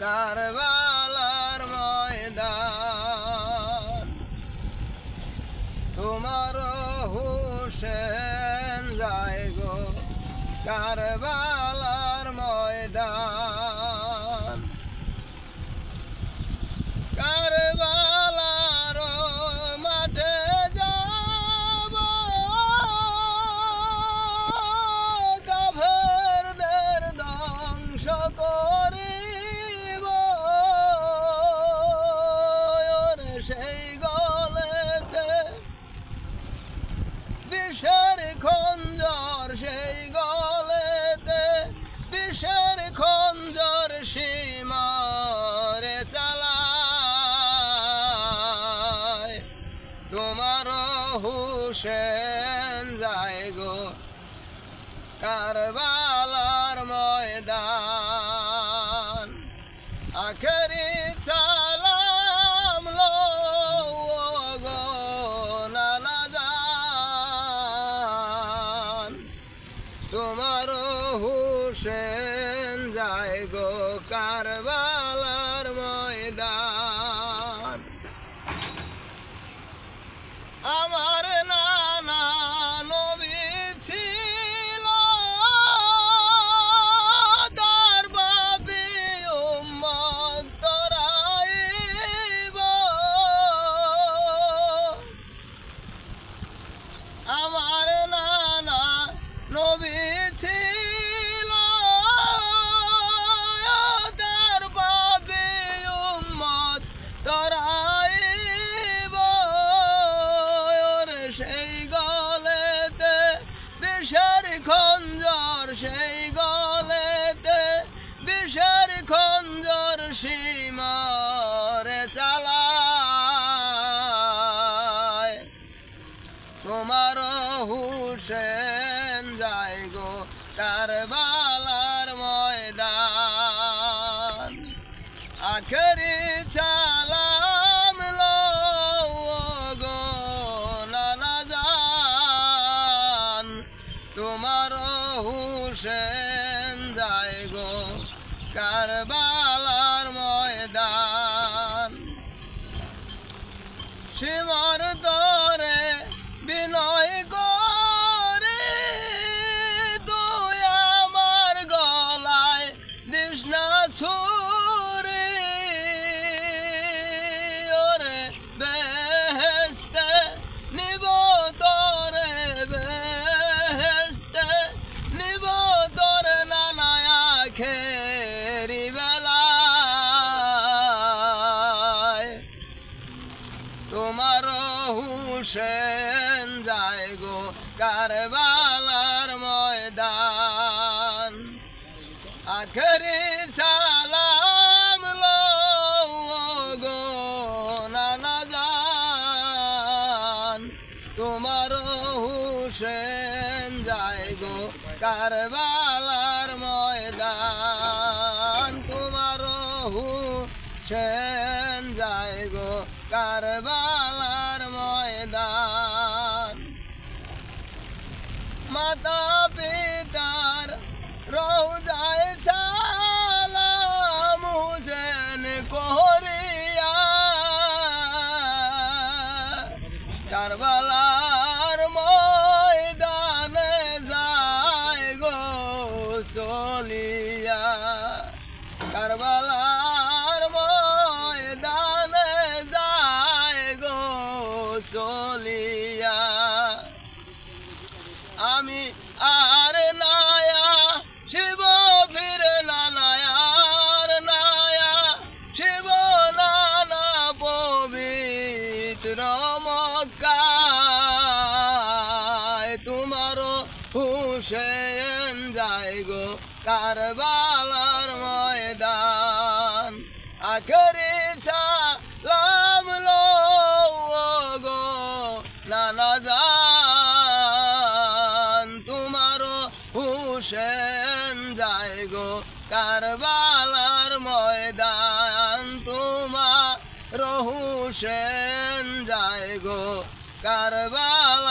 কারবালার ময়দান তোমার হুসেন যায় গো কারবালার ময়দান কারবালার মাঠে যাব কাফেরদের ধ্বংস করিব সেই গলেতে বিষের খঞ্জর সেই গলেতে বিষের খঞ্জর সীমারে চালায় তোমার হুসেন যায় গো কারবালার ময়দান আখেরি সালাম লো গো নানা জান তোমার হুসেন যায় গো কারবালার ময়দান আমার নানা নবী ছিল তার বাপি উম্মত তরাইব আমার নানা নবী ছিল তার বাপি উম্মত তরাইব সেই গলেতে বিষের খঞ্জর সেই গলেতে বিষের খঞ্জর সীমারে চালায় তোমার হুসেন যায় গো কারবালার ময়দান আখেরি সালাম লো গো নানা জান তোমার হুসেন যায় গো কারবালার ময়দান সীমার তরে বিনয় করে তুই আমার গলায় দিস না ছুরি ওরে বেহেস্তে নিব তোরে বেহেস্তে নিব তোরে নানা আখেরি বেলায় তোমার হুসেন যায় গো কারবালার ময়দান আখেরি সালাম লো গো নানা জান তোমার হুসেন যায় গো কারবালার ময়দান তোমার হুসেন যায় গো কারবালার ময়দান মাতা পিতার রওজায় সালাম হুসেন করিয়া কারবালার ময়দানে যায় গো চলিয়া কারবালার ময়দানে যায় গো চলিয়া আমি আর নায়া শিব ফিরে না নায়ার নায়া শিব নানা পবিত্র মক্কায় তোমার হুসেন যায় গো কারবালার ময়দান আখেরি সালাম লো গো নানা জান তোমার হুসেন যায় গো কারবালার ময়দান তোমার হুসেন যায় গো কারবালার